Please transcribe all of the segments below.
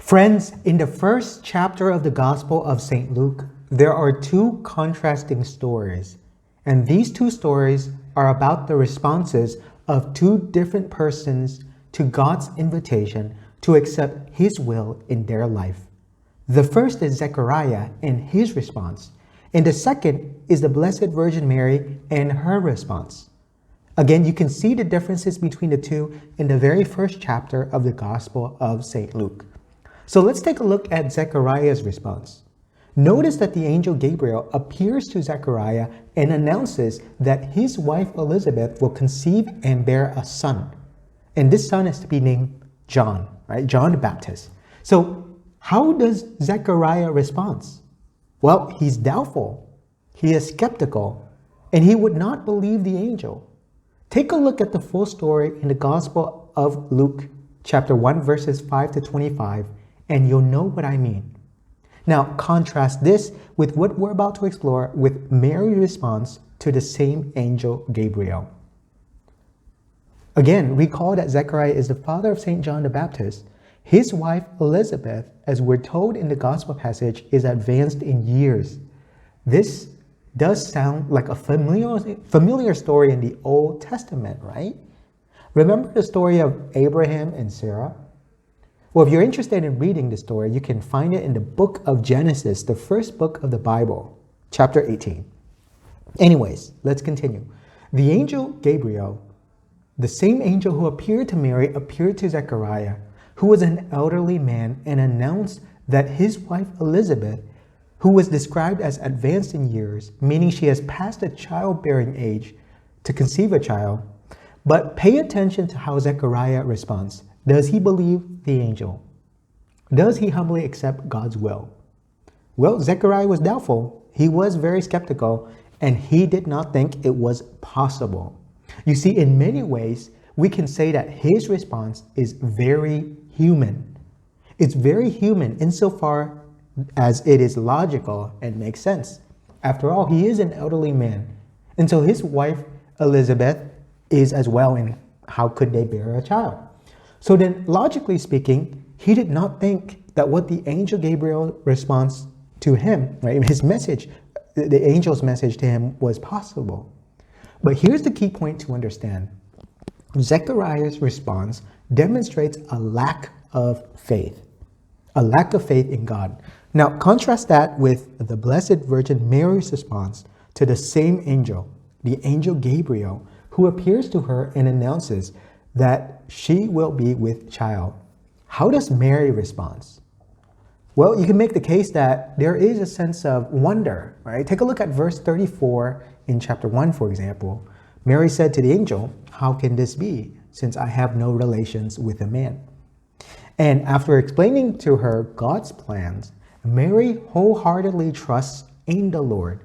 Friends, in the first chapter of the Gospel of St. Luke, there are two contrasting stories. And these two stories are about the responses of two different persons to God's invitation to accept His will in their life. The first is Zechariah and his response, and the second is the Blessed Virgin Mary and her response. Again, you can see the differences between the two in the very first chapter of the Gospel of St. Luke. So let's take a look at Zechariah's response. Notice that the angel Gabriel appears to Zechariah and announces that his wife Elizabeth will conceive and bear a son. And this son is to be named John, right? John the Baptist. So how does Zechariah respond? Well, he's doubtful, he is skeptical, and he would not believe the angel. Take a look at the full story in the Gospel of Luke, chapter 1, verses 5 to 25, and you'll know what I mean. Now, contrast this with what we're about to explore with Mary's response to the same angel Gabriel. Again, recall that Zechariah is the father of St. John the Baptist. His wife, Elizabeth, as we're told in the Gospel passage, is advanced in years. This does sound like a familiar story in the Old Testament, right? Remember the story of Abraham and Sarah? Well, if you're interested in reading the story, you can find it in the book of Genesis, the first book of the Bible, chapter 18. Anyways, let's continue. The angel Gabriel, the same angel who appeared to Mary, appeared to Zechariah, who was an elderly man, and announced that his wife Elizabeth, who was described as advanced in years, meaning she has passed the childbearing age to conceive a child. But pay attention to how Zechariah responds. Does he believe the angel? Does he humbly accept God's will? Well, Zechariah was doubtful. He was very skeptical, and he did not think it was possible. You see, in many ways, we can say that his response is very human. It's very human insofar as it is logical and makes sense. After all, he is an elderly man. And so his wife, Elizabeth, is as well, and how could they bear a child? So then, logically speaking, he did not think that what the angel Gabriel responds to him, right, his message, the angel's message to him was possible. But here's the key point to understand. Zechariah's response demonstrates a lack of faith in God. Now, contrast that with the Blessed Virgin Mary's response to the same angel, the angel Gabriel, who appears to her and announces that she will be with child. How does Mary respond? Well, you can make the case that there is a sense of wonder, right? Take a look at verse 34 in chapter 1, for example. Mary said to the angel, "How can this be, since I have no relations with a man?" And after explaining to her God's plans, Mary wholeheartedly trusts in the Lord.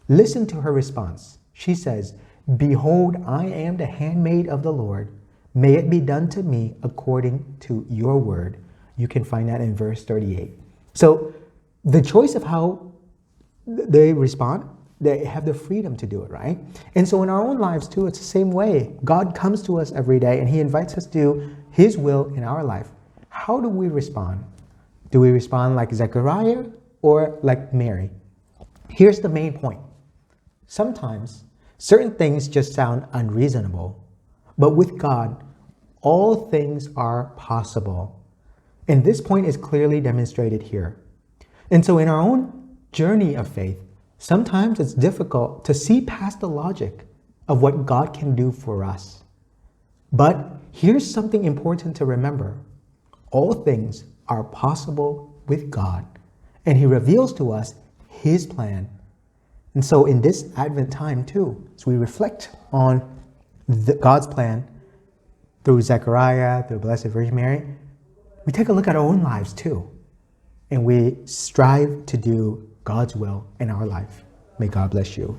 Listen to her response. She says, "Behold, I am the handmaid of the Lord. May it be done to me according to your word." You can find that in verse 38. So the choice of how they respond, they have the freedom to do it, right? And so in our own lives too, it's the same way. God comes to us every day and he invites us to do his will in our life. How do we respond? Do we respond like Zechariah or like Mary? Here's the main point. Sometimes certain things just sound unreasonable, but with God, all things are possible. And this point is clearly demonstrated here. And so in our own journey of faith, sometimes it's difficult to see past the logic of what God can do for us. But here's something important to remember. All things are possible with God, and he reveals to us his plan. And so in this Advent time too, as we reflect on God's plan through Zechariah, through Blessed Virgin Mary, we take a look at our own lives too, and we strive to do God's will in our life. May God bless you.